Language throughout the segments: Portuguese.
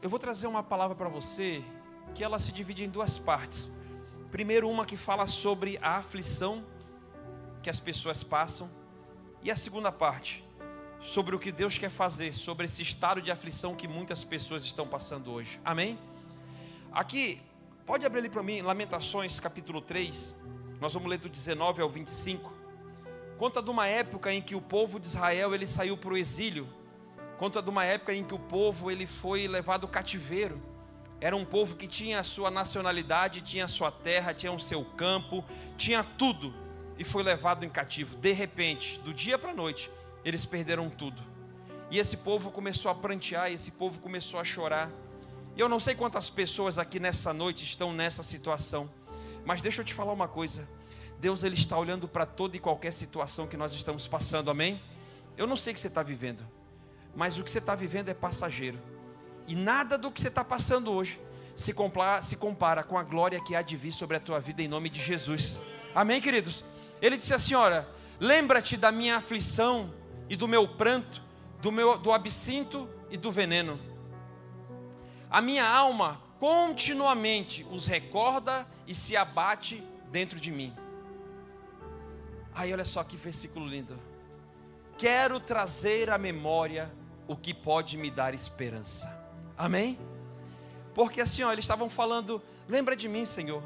Eu vou trazer uma palavra para você que ela se divide em duas partes. Primeiro, uma que fala sobre a aflição que as pessoas passam, e a segunda parte, sobre o que Deus quer fazer, sobre esse estado de aflição que muitas pessoas estão passando hoje. Amém? Aqui, pode abrir ali para mim, Lamentações capítulo 3, nós vamos ler do 19 ao 25. Conta de uma época em que o povo de Israel, ele saiu para o exílio. Conta de uma época em que o povo, ele foi levado cativeiro. Era um povo que tinha a sua nacionalidade, tinha a sua terra, tinha o seu campo, tinha tudo, e foi levado em cativo. De repente, do dia para a noite, eles perderam tudo. E esse povo começou a prantear, esse povo começou a chorar. E eu não sei quantas pessoas aqui nessa noite estão nessa situação, mas deixa eu te falar uma coisa. Deus, ele está olhando para toda e qualquer situação que nós estamos passando, amém? Eu não sei o que você está vivendo, mas o que você está vivendo é passageiro. E nada do que você está passando hoje se compara com a glória que há de vir sobre a tua vida em nome de Jesus. Amém, queridos? Ele disse assim, olha, lembra-te da minha aflição e do meu pranto, do absinto e do veneno. A minha alma continuamente os recorda e se abate dentro de mim. Aí olha só que versículo lindo. Quero trazer à memória o que pode me dar esperança. Amém? Porque assim, ó, eles estavam falando, lembra de mim, Senhor,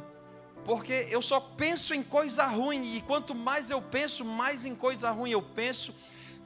porque eu só penso em coisa ruim, e quanto mais eu penso, mais em coisa ruim eu penso,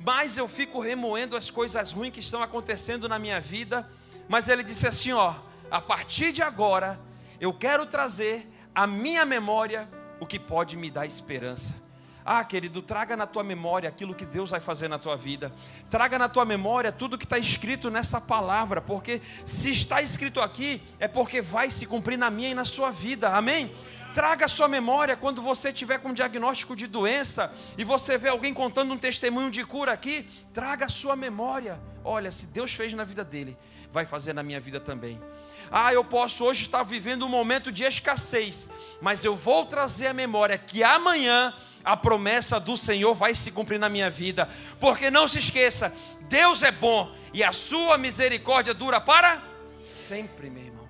mais eu fico remoendo as coisas ruins que estão acontecendo na minha vida. Mas ele disse assim, ó, a partir de agora, eu quero trazer à minha memória o que pode me dar esperança. Ah, querido, traga na tua memória aquilo que Deus vai fazer na tua vida. Traga na tua memória tudo que está escrito nessa palavra, porque se está escrito aqui, é porque vai se cumprir na minha e na sua vida, amém? Traga a sua memória quando você tiver com um diagnóstico de doença, e você vê alguém contando um testemunho de cura aqui, traga a sua memória. Olha, se Deus fez na vida dele, vai fazer na minha vida também. Ah, eu posso hoje estar vivendo um momento de escassez, mas eu vou trazer à memória que amanhã a promessa do Senhor vai se cumprir na minha vida. Porque não se esqueça, Deus é bom e a sua misericórdia dura para sempre, meu irmão.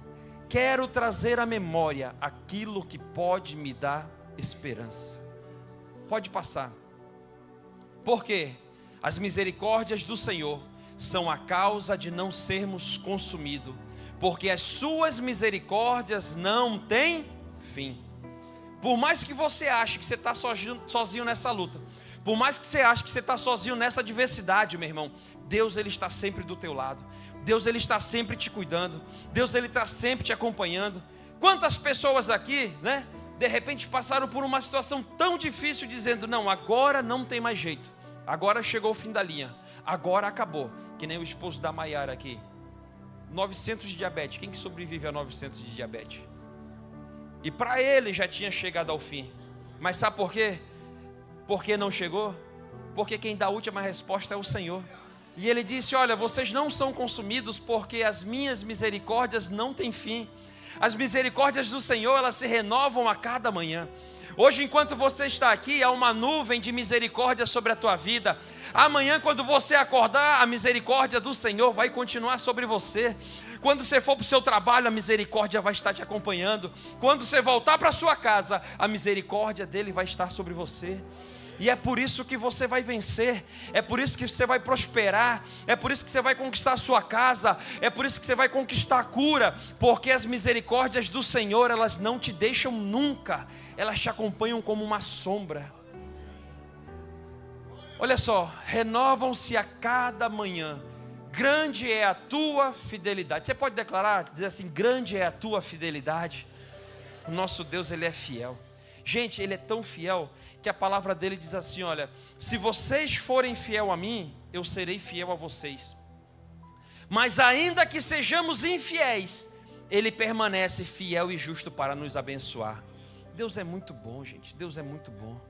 Quero trazer à memória aquilo que pode me dar esperança. Pode passar. Porque as misericórdias do Senhor são a causa de não sermos consumidos, porque as suas misericórdias não têm fim. Por mais que você ache que você está sozinho nessa luta, por mais que você ache que você está sozinho nessa adversidade, meu irmão, Deus, ele está sempre do teu lado. Deus, ele está sempre te cuidando. Deus, ele está sempre te acompanhando. Quantas pessoas aqui, né, de repente passaram por uma situação tão difícil, dizendo, não, agora não tem mais jeito, agora chegou o fim da linha, agora acabou. Que nem o esposo da Maiara aqui, 900 de diabetes. Quem que sobrevive a 900 de diabetes? E para ele já tinha chegado ao fim. Mas sabe por quê? Por que não chegou? Porque quem dá a última resposta é o Senhor. E ele disse, olha, vocês não são consumidos porque as minhas misericórdias não têm fim. As misericórdias do Senhor, elas se renovam a cada manhã. Hoje, enquanto você está aqui, há uma nuvem de misericórdia sobre a tua vida. Amanhã, quando você acordar, a misericórdia do Senhor vai continuar sobre você. Quando você for para o seu trabalho, a misericórdia vai estar te acompanhando. Quando você voltar para a sua casa, a misericórdia dele vai estar sobre você. E é por isso que você vai vencer, é por isso que você vai prosperar, é por isso que você vai conquistar a sua casa, é por isso que você vai conquistar a cura, porque as misericórdias do Senhor, elas não te deixam nunca, elas te acompanham como uma sombra. Olha só, renovam-se a cada manhã, grande é a tua fidelidade. Você pode declarar, dizer assim, grande é a tua fidelidade. O nosso Deus, ele é fiel. Gente, ele é tão fiel que a palavra dele diz assim, olha, se vocês forem fiel a mim, eu serei fiel a vocês. Mas ainda que sejamos infiéis, ele permanece fiel e justo para nos abençoar. Deus é muito bom, gente, Deus é muito bom.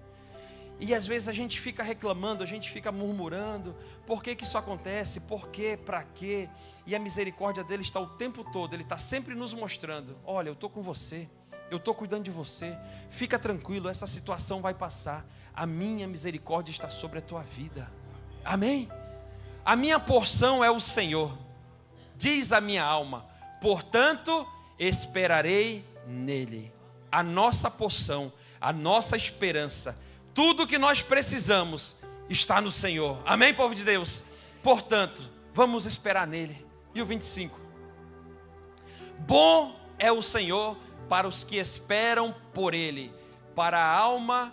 E às vezes a gente fica reclamando, a gente fica murmurando, por que que isso acontece, por quê, para quê? E a misericórdia dele está o tempo todo, ele está sempre nos mostrando, olha, eu estou com você. Eu estou cuidando de você, fica tranquilo, essa situação vai passar, a minha misericórdia está sobre a tua vida, amém? A minha porção é o Senhor, diz a minha alma, portanto, esperarei nele. A nossa porção, a nossa esperança, tudo que nós precisamos está no Senhor. Amém, povo de Deus? Portanto, vamos esperar nele. E o 25. Bom é o Senhor para os que esperam por ele, para a alma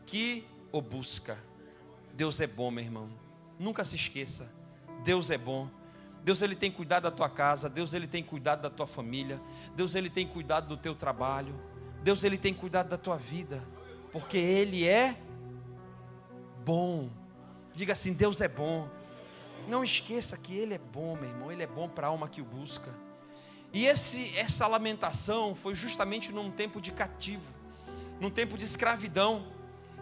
que o busca. Deus é bom, meu irmão. Nunca se esqueça. Deus é bom. Deus, ele tem cuidado da tua casa. Deus, ele tem cuidado da tua família. Deus, ele tem cuidado do teu trabalho. Deus, ele tem cuidado da tua vida. Porque ele é bom. Diga assim: Deus é bom. Não esqueça que ele é bom, meu irmão. Ele é bom para a alma que o busca. E essa lamentação foi justamente num tempo de cativo, num tempo de escravidão.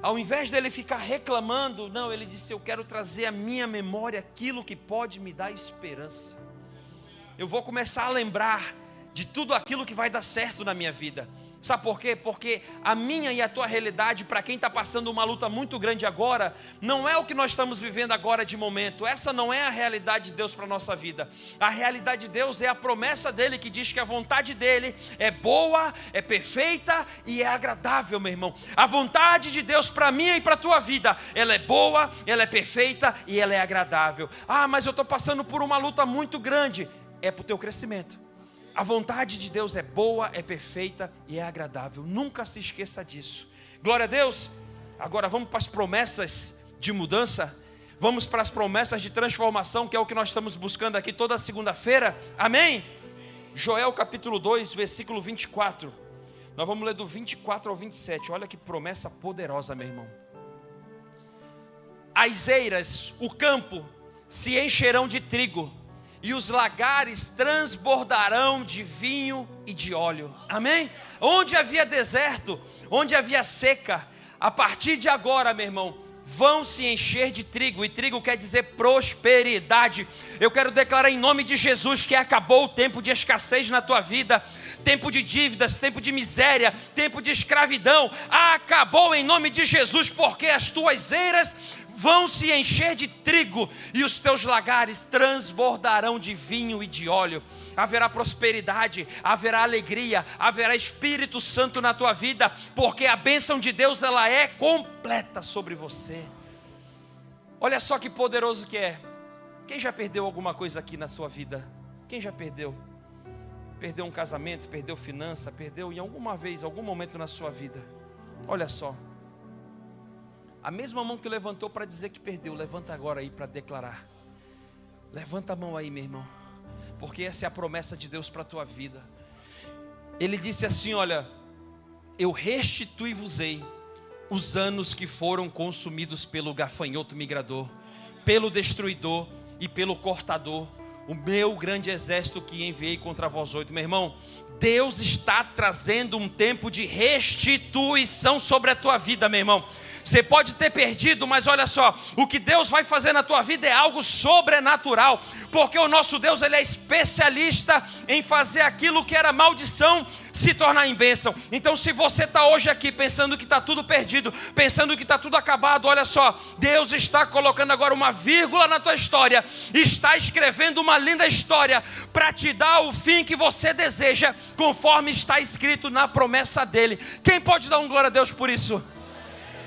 Ao invés dele ficar reclamando, não, ele disse: eu quero trazer à minha memória aquilo que pode me dar esperança. Eu vou começar a lembrar de tudo aquilo que vai dar certo na minha vida. Sabe por quê? Porque a minha e a tua realidade, para quem está passando uma luta muito grande agora, não é o que nós estamos vivendo agora de momento. Essa não é a realidade de Deus para a nossa vida. A realidade de Deus é a promessa dele, que diz que a vontade dele é boa, é perfeita e é agradável, meu irmão. A vontade de Deus para mim e para a tua vida, ela é boa, ela é perfeita e ela é agradável. Ah, mas eu estou passando por uma luta muito grande. É para o teu crescimento. A vontade de Deus é boa, é perfeita e é agradável. Nunca se esqueça disso. Glória a Deus. Agora vamos para as promessas de mudança. Vamos para as promessas de transformação, que é o que nós estamos buscando aqui toda segunda-feira. Amém? Joel capítulo 2, versículo 24. Nós vamos ler do 24 ao 27. Olha que promessa poderosa, meu irmão. As eiras, o campo, se encherão de trigo, e os lagares transbordarão de vinho e de óleo. Amém? Onde havia deserto, onde havia seca, a partir de agora, meu irmão, vão se encher de trigo. E trigo quer dizer prosperidade. Eu quero declarar em nome de Jesus que acabou o tempo de escassez na tua vida, tempo de dívidas, tempo de miséria, tempo de escravidão. Acabou em nome de Jesus, porque as tuas eiras vão se encher de trigo e os teus lagares transbordarão de vinho e de óleo. Haverá prosperidade, haverá alegria, haverá Espírito Santo na tua vida, porque a bênção de Deus, ela é completa sobre você. Olha só que poderoso que é. Quem já perdeu alguma coisa aqui na sua vida? Quem já perdeu? Perdeu um casamento, perdeu finança, perdeu em alguma vez, algum momento na sua vida. Olha só. A mesma mão que levantou para dizer que perdeu, levanta agora aí para declarar. Levanta a mão aí, meu irmão, porque essa é a promessa de Deus para a tua vida. Ele disse assim: olha, eu restituí-vos-ei os anos que foram consumidos pelo gafanhoto migrador, pelo destruidor e pelo cortador, o meu grande exército que enviei contra vós oito. Meu irmão, Deus está trazendo um tempo de restituição sobre a tua vida, meu irmão. Você pode ter perdido, mas olha só, o que Deus vai fazer na tua vida é algo sobrenatural, porque o nosso Deus, ele é especialista em fazer aquilo que era maldição se tornar em bênção. Então, se você está hoje aqui pensando que está tudo perdido, pensando que está tudo acabado, olha só, Deus está colocando agora uma vírgula na tua história, está escrevendo uma linda história para te dar o fim que você deseja, conforme está escrito na promessa dele. Quem pode dar um glória a Deus por isso?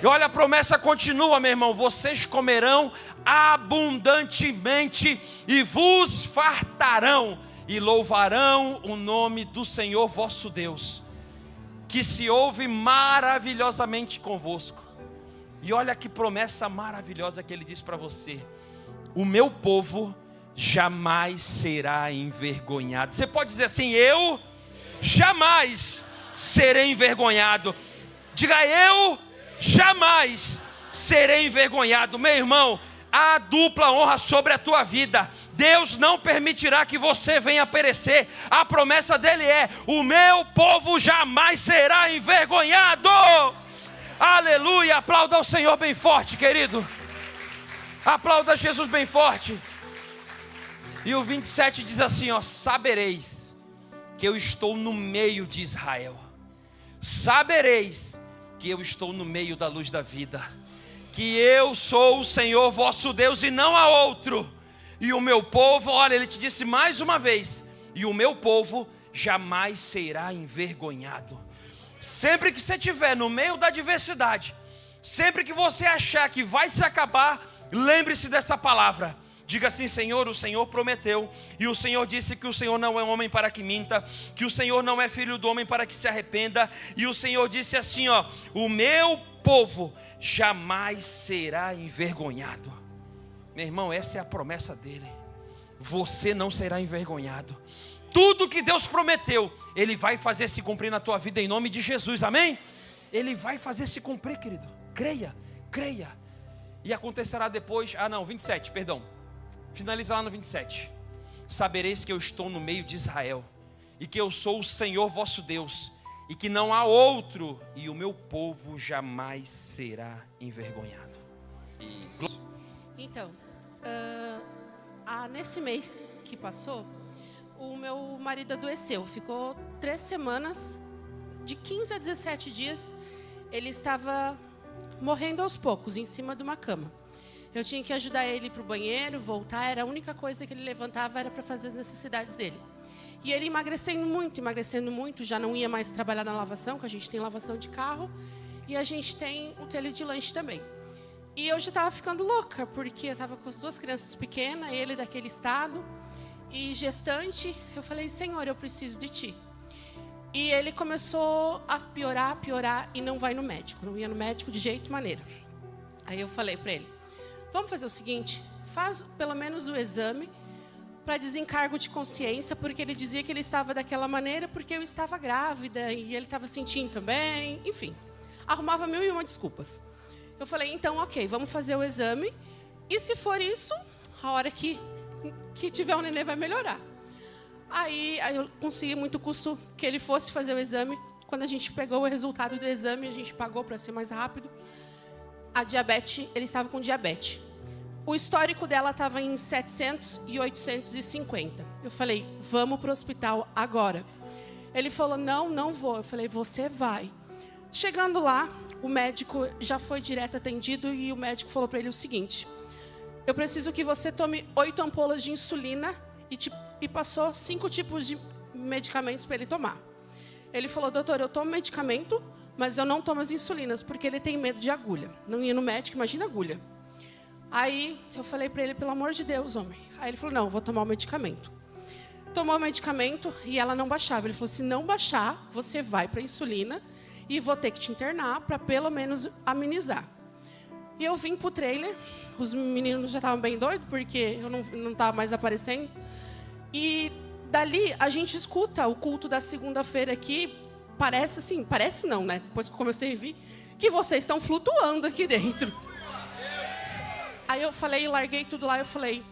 E olha, a promessa continua, meu irmão: vocês comerão abundantemente e vos fartarão e louvarão o nome do Senhor vosso Deus, que se ouve maravilhosamente convosco. E olha que promessa maravilhosa que ele diz para você: o meu povo jamais será envergonhado. Você pode dizer assim: eu jamais serei envergonhado. Diga: eu jamais serei envergonhado. Meu irmão, há dupla honra sobre a tua vida. Deus não permitirá que você venha perecer. A promessa dele é: o meu povo jamais será envergonhado. Aleluia. Aplauda o Senhor bem forte, querido. Aplauda Jesus bem forte. E o 27 diz assim, ó: sabereis que eu estou no meio de Israel. Sabereis que eu estou no meio da luz da vida, que eu sou o Senhor vosso Deus e não há outro. E o meu povo, olha, ele te disse mais uma vez: e o meu povo jamais será envergonhado. Sempre que você estiver no meio da adversidade, sempre que você achar que vai se acabar, lembre-se dessa palavra. Diga assim: Senhor, o Senhor prometeu, e o Senhor disse que o Senhor não é homem para que minta, que o Senhor não é filho do homem para que se arrependa, e o Senhor disse assim, ó: o meu povo jamais será envergonhado. Meu irmão, essa é a promessa dele. Você não será envergonhado. Tudo que Deus prometeu, Ele vai fazer se cumprir na tua vida em nome de Jesus, amém? Ele vai fazer se cumprir, querido. Creia, creia. E acontecerá depois, 27, perdão. Finaliza lá no 27. Sabereis que eu estou no meio de Israel, e que eu sou o Senhor vosso Deus, e que não há outro, e o meu povo jamais será envergonhado. Isso. Então, nesse mês que passou, o meu marido adoeceu. Ficou 3 semanas, de 15 a 17 dias, ele estava morrendo aos poucos, em cima de uma cama. Eu tinha que ajudar ele para o banheiro, voltar, era a única coisa que ele levantava, era para fazer as necessidades dele. E ele emagrecendo muito, já não ia mais trabalhar na lavação, que a gente tem lavação de carro, e a gente tem o telho de lanche também. E eu já estava ficando louca, porque eu estava com as 2 crianças pequenas, ele daquele estado, e gestante. Eu falei: Senhor, eu preciso de Ti. E ele começou a piorar, e não vai no médico, não ia no médico de jeito e maneira. Aí eu falei para ele: vamos fazer o seguinte, faz pelo menos o exame, para desencargo de consciência, porque ele dizia que ele estava daquela maneira, porque eu estava grávida, e ele estava sentindo também, enfim. Arrumava 1001 desculpas. Eu falei: então, ok, vamos fazer o exame, e se for isso, a hora que tiver o neném vai melhorar. Aí eu consegui muito custo que ele fosse fazer o exame. Quando a gente pegou o resultado do exame, a gente pagou para ser mais rápido. A diabetes, ele estava com diabetes. O histórico dela estava em 700 e 850. Eu falei: vamos para o hospital agora. Ele falou: não vou. Eu falei: você vai. Chegando lá, o médico já foi direto atendido, e o médico falou para ele o seguinte: eu preciso que você tome 8 ampolas de insulina, e passou 5 tipos de medicamentos para ele tomar. Ele falou: doutor, eu tomo medicamento, mas eu não tomo as insulinas, porque ele tem medo de agulha. Não ia no médico, imagina agulha. Aí eu falei para ele: pelo amor de Deus, homem. Aí ele falou: não, vou tomar o medicamento. Tomou o medicamento e ela não baixava. Ele falou: se não baixar, você vai para a insulina e vou ter que te internar para pelo menos amenizar. E eu vim para o trailer. Os meninos já estavam bem doidos, porque eu não estava mais aparecendo. E dali a gente escuta o culto da segunda-feira aqui. Parece assim, parece não, né? Depois que eu comecei a vir, que vocês estão flutuando aqui dentro. Aí eu falei, larguei tudo lá, eu falei: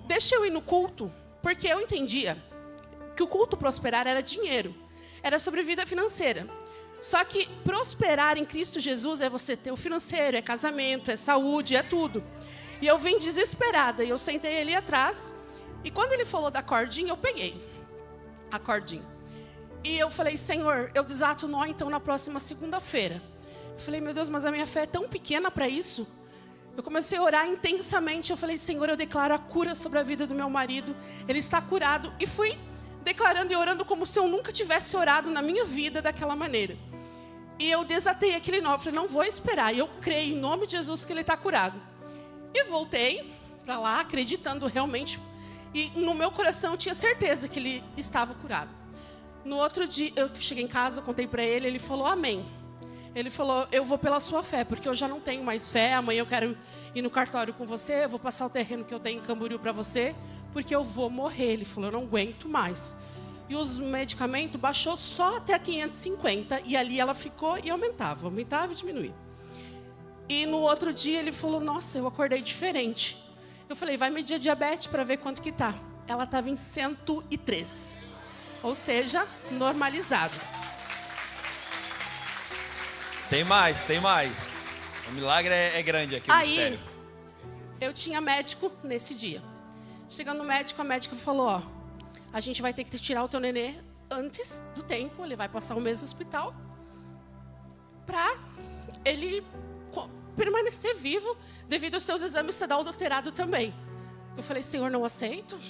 deixa eu ir no culto, porque eu entendia que o culto prosperar era dinheiro, era sobre vida financeira. Só que prosperar em Cristo Jesus é você ter o financeiro, é casamento, é saúde, é tudo. E eu vim desesperada, e eu sentei ali atrás, e quando ele falou da cordinha, eu peguei a cordinha. E eu falei: Senhor, eu desato o nó então na próxima segunda-feira. Eu falei: meu Deus, mas a minha fé é tão pequena para isso. Eu comecei a orar intensamente. Eu falei: Senhor, eu declaro a cura sobre a vida do meu marido. Ele está curado. E fui declarando e orando como se eu nunca tivesse orado na minha vida daquela maneira. E eu desatei aquele nó. Eu falei: não vou esperar. Eu creio em nome de Jesus que ele está curado. E voltei para lá, acreditando realmente. E no meu coração eu tinha certeza que ele estava curado. No outro dia, eu cheguei em casa, contei para ele. Ele falou: amém. Ele falou: eu vou pela sua fé, porque eu já não tenho mais fé. Amanhã eu quero ir no cartório com você. Eu vou passar o terreno que eu tenho em Camboriú para você, porque eu vou morrer. Ele falou: eu não aguento mais. E os medicamentos baixou só até 550. E ali ela ficou e aumentava e diminuía. E no outro dia ele falou: nossa, eu acordei diferente. Eu falei: vai medir a diabetes para ver quanto que tá. Ela estava em 103. Ou seja, normalizado. Tem mais. O milagre é grande aqui, o mistério. Eu tinha médico nesse dia. Chegando no médico, a médica falou: ó, a gente vai ter que tirar o teu nenê antes do tempo. Ele vai passar um mês no hospital para ele permanecer vivo devido aos seus exames ser adulterado também. Eu falei: Senhor, não aceito.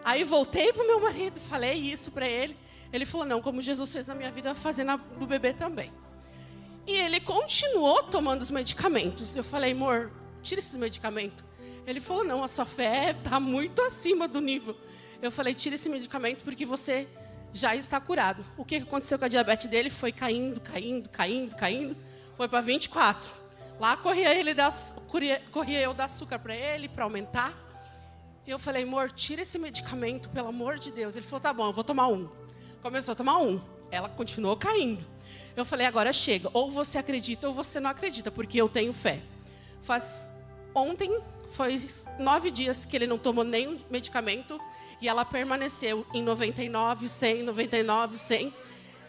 Aí voltei pro meu marido, falei isso para ele. Ele falou, não, como Jesus fez na minha vida, fazer na do bebê também. E ele continuou tomando os medicamentos. Eu falei, amor, tira esses medicamentos. Ele falou, não, a sua fé está muito acima do nível. Eu falei, tira esse medicamento porque você já está curado. O que aconteceu com a diabetes dele foi caindo. Foi para 24. Lá corria eu dar açúcar para ele, para aumentar. E eu falei, amor, tira esse medicamento, pelo amor de Deus. Ele falou, tá bom, eu vou tomar um. Começou a tomar um. Ela continuou caindo. Eu falei, agora chega. Ou você acredita ou você não acredita, porque eu tenho fé. Ontem, foi 9 dias que ele não tomou nenhum medicamento. E ela permaneceu em 99, 100, 99, 100.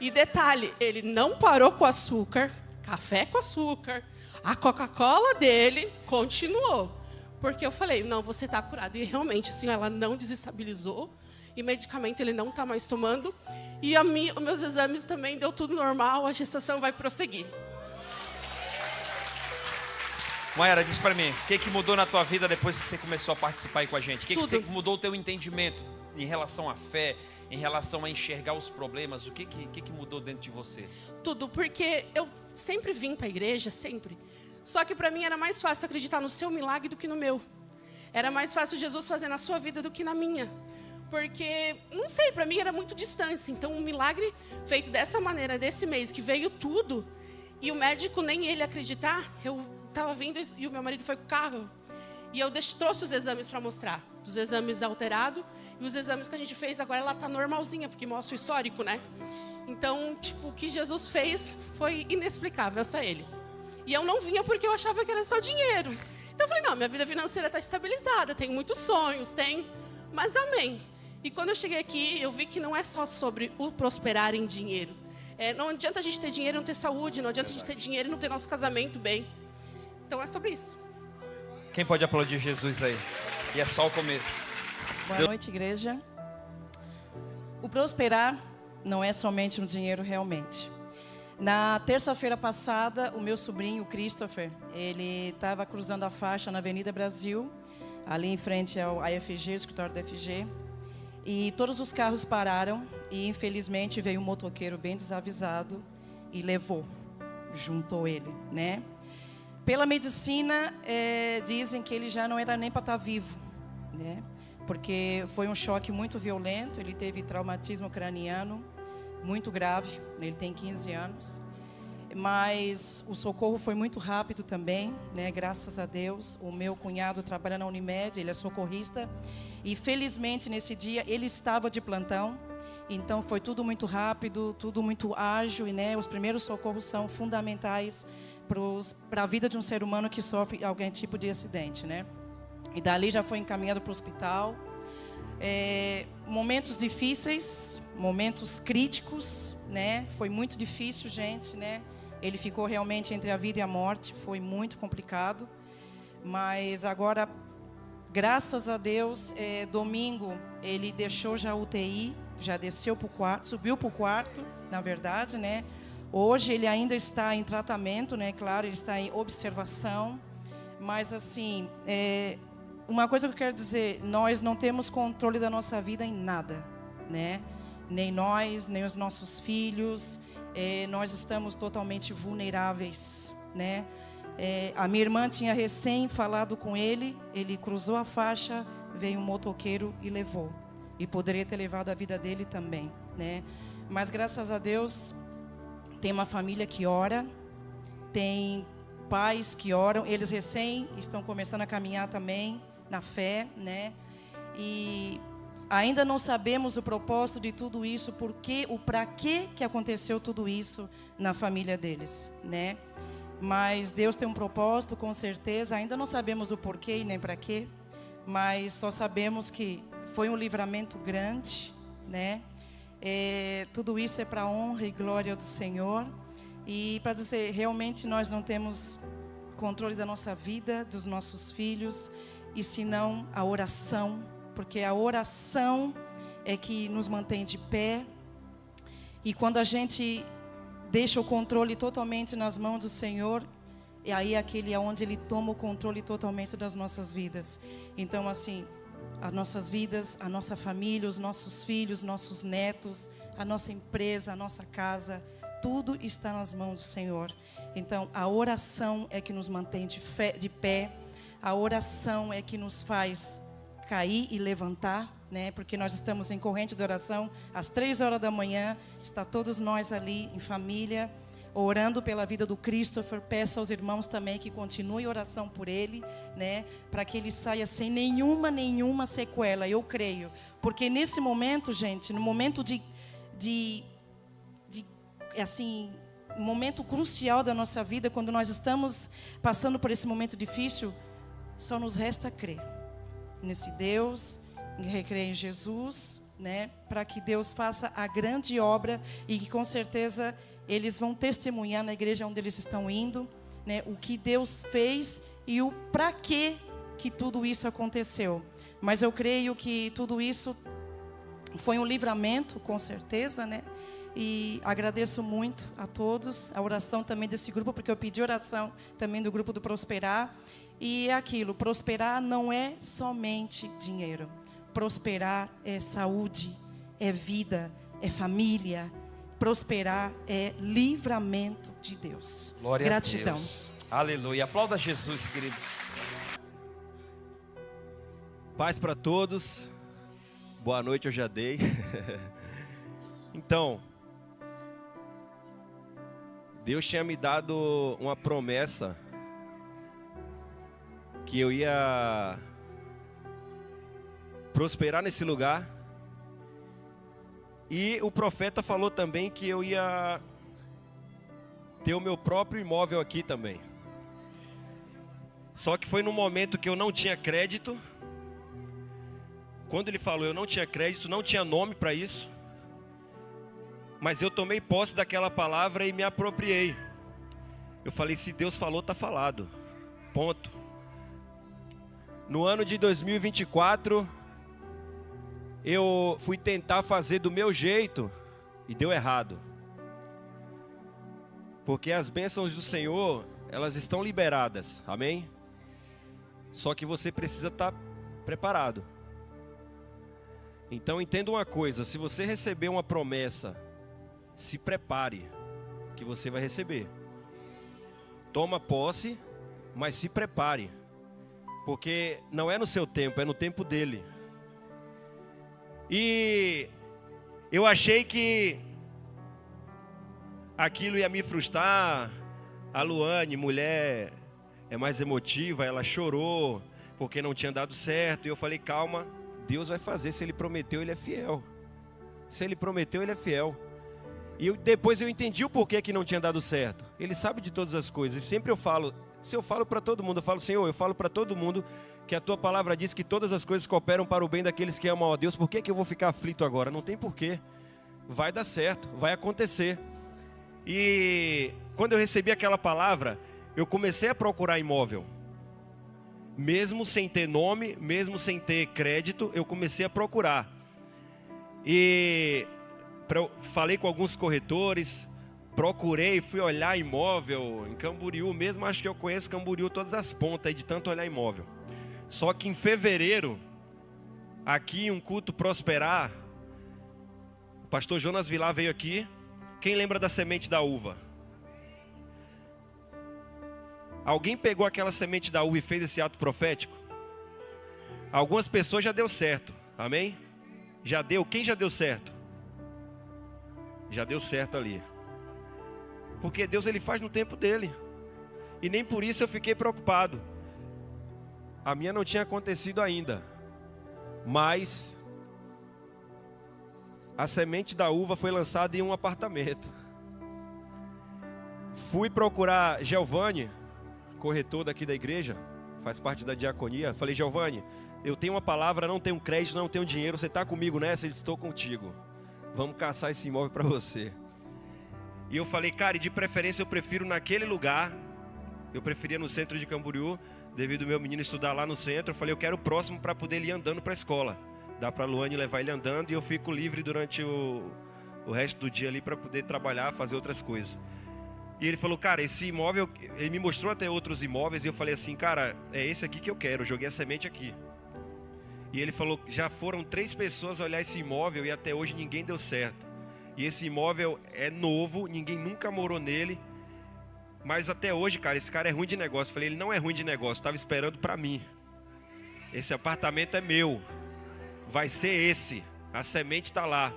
E detalhe, ele não parou com açúcar, café com açúcar. A Coca-Cola dele continuou. Porque eu falei, não, você está curado. E realmente, assim, ela não desestabilizou. E medicamento ele não está mais tomando. E os meus exames também deu tudo normal. A gestação vai prosseguir. Mayara, diz para mim, o que mudou na tua vida depois que você começou a participar aí com a gente? O que mudou o teu entendimento em relação à fé, em relação a enxergar os problemas? O que mudou dentro de você? Tudo, porque eu sempre vim para a igreja, sempre. Só que para mim era mais fácil acreditar no seu milagre do que no meu. Era mais fácil Jesus fazer na sua vida do que na minha. Porque, não sei, para mim era muito distância. Então, um milagre feito dessa maneira, desse mês, que veio tudo, e o médico nem ele acreditar, eu estava vindo e o meu marido foi com o carro. E eu trouxe os exames para mostrar. Os exames alterados e os exames que a gente fez, agora ela está normalzinha, porque mostra o histórico, né? Então, tipo, o que Jesus fez foi inexplicável, só ele. E eu não vinha porque eu achava que era só dinheiro. Então eu falei, não, minha vida financeira está estabilizada, tenho muitos sonhos, mas amém. E quando eu cheguei aqui, eu vi que não é só sobre o prosperar em dinheiro. Não adianta a gente ter dinheiro e não ter saúde, não adianta a gente ter dinheiro e não ter nosso casamento bem. Então é sobre isso. Quem pode aplaudir Jesus aí? E é só o começo. Boa noite, igreja. O prosperar não é somente um dinheiro realmente. Na terça-feira passada, o meu sobrinho, o Christopher, ele estava cruzando a faixa na Avenida Brasil, ali em frente ao AFG, escritório da FG, e todos os carros pararam e, infelizmente, veio um motoqueiro bem desavisado e levou, juntou ele, né? Pela medicina, dizem que ele já não era nem para estar vivo, né? Porque foi um choque muito violento, ele teve traumatismo craniano muito grave, ele tem 15 anos, mas o socorro foi muito rápido também, né? Graças a Deus. O meu cunhado trabalha na Unimed, ele é socorrista, e felizmente nesse dia ele estava de plantão, então foi tudo muito rápido, tudo muito ágil, né? Os primeiros socorros são fundamentais para a vida de um ser humano que sofre algum tipo de acidente, né? E dali já foi encaminhado para o hospital. Momentos difíceis, momentos críticos, né? Foi muito difícil, gente, né? Ele ficou realmente entre a vida e a morte, foi muito complicado. Mas agora, graças a Deus, domingo ele deixou já a UTI, já desceu para o quarto, subiu para o quarto, na verdade, né? Hoje ele ainda está em tratamento, né? Claro, ele está em observação, mas assim, uma coisa que eu quero dizer, nós não temos controle da nossa vida em nada, né? Nem nós, nem os nossos filhos, nós estamos totalmente vulneráveis, né? A minha irmã tinha recém falado com ele cruzou a faixa, veio um motoqueiro e levou. E poderia ter levado a vida dele também, né? Mas graças a Deus, tem uma família que ora, tem pais que oram, eles recém estão começando a caminhar também na fé, né? E ainda não sabemos o propósito de tudo isso, para que aconteceu tudo isso na família deles, né? Mas Deus tem um propósito, com certeza. Ainda não sabemos o porquê e nem para quê, mas só sabemos que foi um livramento grande, né? Tudo isso é para a honra e glória do Senhor. E para dizer, realmente nós não temos controle da nossa vida, dos nossos filhos, e senão a oração, porque a oração é que nos mantém de pé. E quando a gente deixa o controle totalmente nas mãos do Senhor, e aí é aquele onde Ele toma o controle totalmente das nossas vidas. Então, assim, as nossas vidas, a nossa família, os nossos filhos, nossos netos, a nossa empresa, a nossa casa, tudo está nas mãos do Senhor. Então, a oração é que nos mantém de pé, a oração é que nos faz cair e levantar, né? Porque nós estamos em corrente de oração, às 3 horas da manhã, está todos nós ali em família, orando pela vida do Christopher. Peço aos irmãos também que continuem oração por ele, né? Para que ele saia sem nenhuma sequela, eu creio. Porque nesse momento, gente, no momento assim, um momento crucial da nossa vida, quando nós estamos passando por esse momento difícil, só nos resta crer nesse Deus, crer em Jesus, né? Para que Deus faça a grande obra e que com certeza eles vão testemunhar na igreja onde eles estão indo, né? O que Deus fez e o para que tudo isso aconteceu. Mas eu creio que tudo isso foi um livramento, com certeza, né? E agradeço muito a todos, a oração também desse grupo, porque eu pedi oração também do grupo do Prosperar. E é aquilo, prosperar não é somente dinheiro. Prosperar é saúde, é vida, é família. Prosperar é livramento de Deus. Glória Gratidão. a Deus. Aleluia. Aplauda Jesus, queridos. Paz para todos. Boa noite, eu já dei. Então, Deus tinha me dado uma promessa que eu ia prosperar nesse lugar. E o profeta falou também que eu ia ter o meu próprio imóvel aqui também. Só que foi num momento que eu não tinha crédito. Quando ele falou, eu não tinha crédito, não tinha nome para isso. Mas eu tomei posse daquela palavra e me apropriei. Eu falei, se Deus falou, está falado. Ponto. No ano de 2024, eu fui tentar fazer do meu jeito e deu errado. Porque as bênçãos do Senhor, elas estão liberadas, amém? Só que você precisa estar preparado. Então entenda uma coisa, se você receber uma promessa, se prepare, que você vai receber. Toma posse, mas se prepare. Porque não é no seu tempo, é no tempo dele. E eu achei que aquilo ia me frustrar. A Luane, mulher, é mais emotiva, ela chorou porque não tinha dado certo. E eu falei, calma, Deus vai fazer. Se Ele prometeu, Ele é fiel. Se Ele prometeu, Ele é fiel. E depois eu entendi o porquê que não tinha dado certo. Ele sabe de todas as coisas. E sempre eu falo, se eu falo para todo mundo, eu falo, Senhor, eu falo para todo mundo que a Tua palavra diz que todas as coisas cooperam para o bem daqueles que amam a Deus. Por que eu vou ficar aflito agora? Não tem porquê. Vai dar certo, vai acontecer. E quando eu recebi aquela palavra, eu comecei a procurar imóvel. Mesmo sem ter nome, mesmo sem ter crédito, eu comecei a procurar. E falei com alguns corretores, procurei, fui olhar imóvel em Camboriú mesmo. Acho que eu conheço Camboriú todas as pontas aí de tanto olhar imóvel. Só que em fevereiro, aqui em um culto Prosperar, o pastor Jonas Vilar veio aqui. Quem lembra da semente da uva? Alguém pegou aquela semente da uva e fez esse ato profético? Algumas pessoas já deu certo, amém? Já deu, quem já deu certo? Já deu certo ali. Porque Deus, Ele faz no tempo dele. E nem por isso eu fiquei preocupado. A minha não tinha acontecido ainda. Mas a semente da uva foi lançada em um apartamento. Fui procurar Giovanni, corretor daqui da igreja, faz parte da diaconia. Falei, Giovanni, eu tenho uma palavra, não tenho crédito, não tenho dinheiro. Você está comigo nessa? Ele disse, estou contigo. Vamos caçar esse imóvel para você. E eu falei, cara, e de preferência eu prefiro naquele lugar. Eu preferia no centro de Camboriú, devido ao meu menino estudar lá no centro. Eu falei, eu quero o próximo para poder ele ir andando para a escola. Dá para a Luane levar ele andando e eu fico livre durante o resto do dia ali para poder trabalhar, fazer outras coisas. E ele falou, cara, esse imóvel, ele me mostrou até outros imóveis e eu falei assim, cara, é esse aqui que eu quero. Eu joguei a semente aqui. E ele falou que já foram 3 pessoas olhar esse imóvel e até hoje ninguém deu certo. E esse imóvel é novo, ninguém nunca morou nele. Mas até hoje, cara, esse cara é ruim de negócio. Eu falei, ele não é ruim de negócio, estava esperando para mim. Esse apartamento é meu. Vai ser esse. A semente está lá.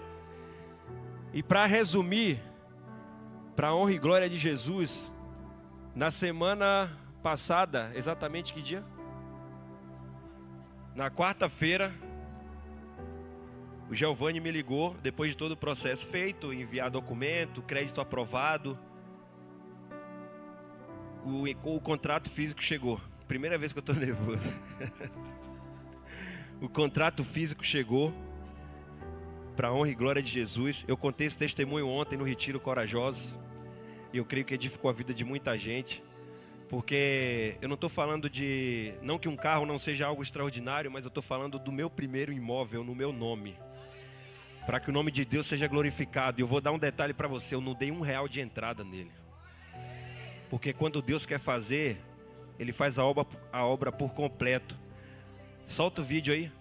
E para resumir, para a honra e glória de Jesus, na semana passada, exatamente que dia? Na quarta-feira, o Giovanni me ligou, depois de todo o processo feito, enviar documento, crédito aprovado. O contrato físico chegou. Primeira vez que eu estou nervoso. O contrato físico chegou, para a honra e glória de Jesus. Eu contei esse testemunho ontem no Retiro Corajosos. E eu creio que edificou a vida de muita gente. Porque eu não estou falando de... Não que um carro não seja algo extraordinário, mas eu estou falando do meu primeiro imóvel no meu nome. Para que o nome de Deus seja glorificado. E eu vou dar um detalhe para você. Eu não dei R$1 de entrada nele. Porque quando Deus quer fazer, Ele faz a obra por completo. Solta o vídeo aí.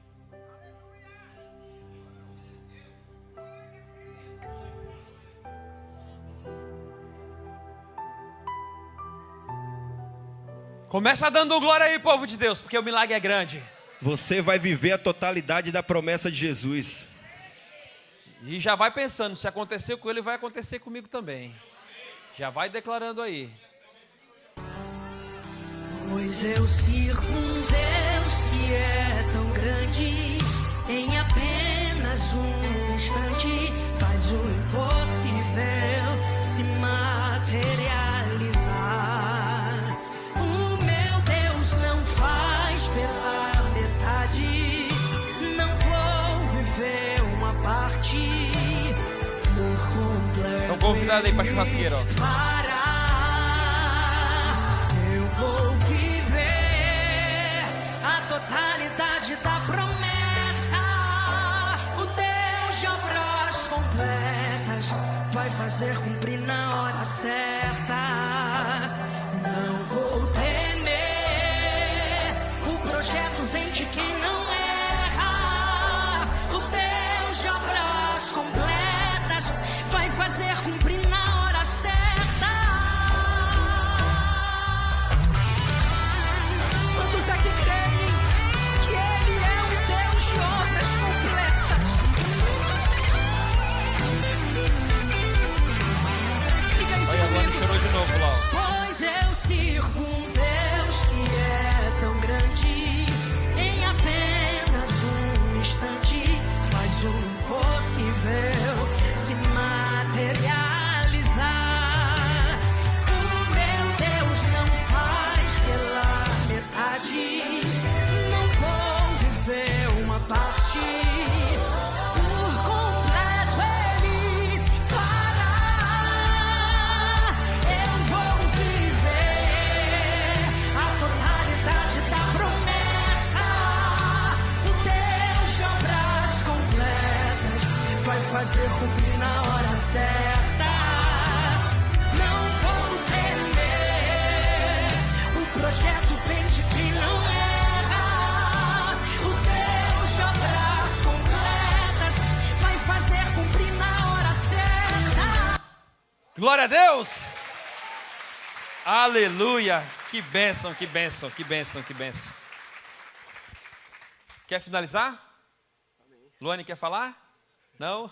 Começa dando glória aí, povo de Deus, porque o milagre é grande. Você vai viver a totalidade da promessa de Jesus. E já vai pensando, se aconteceu com ele, vai acontecer comigo também. Já vai declarando aí. Pois eu sirvo um Deus que é tão grande, em apenas um instante faz o impossível se materializar. O meu Deus não faz pela metade, não vou viver uma parte por completo. Então convidado aí pra churrasqueira, ó. Eu vou totalidade da promessa. O Deus de obras completas vai fazer cumprir na hora certa. Não vou temer, o projeto vem de quem não erra. O Deus de obras completas vai fazer cumprir na hora certa. Quantos aqui creem que Ele é um Deus de obras completas? Diga isso Olha, agora comigo. chorou de novo lá, ó. Pois eu sirvo um Deus que é tão grande, em apenas um instante faz o impossível se materializar. O meu Deus não faz pela metade, não vou viver uma parte, por completo Ele fará. Eu vou viver a totalidade da promessa. O Deus de obras completas vai fazer cumprir na hora certa. Não vou temer, o projeto vem de quem não erra. O Deus de obras completas vai fazer cumprir na hora certa. Glória a Deus! Aleluia! Que bênção, que bênção, que bênção, que bênção. Quer finalizar? Luane, quer falar? Não?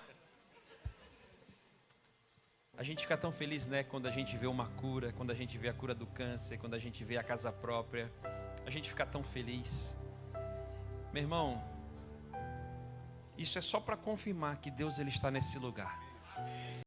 A gente fica tão feliz, né, quando a gente vê uma cura, quando a gente vê a cura do câncer, quando a gente vê a casa própria. A gente fica tão feliz. Meu irmão, isso é só para confirmar que Deus ele está nesse lugar.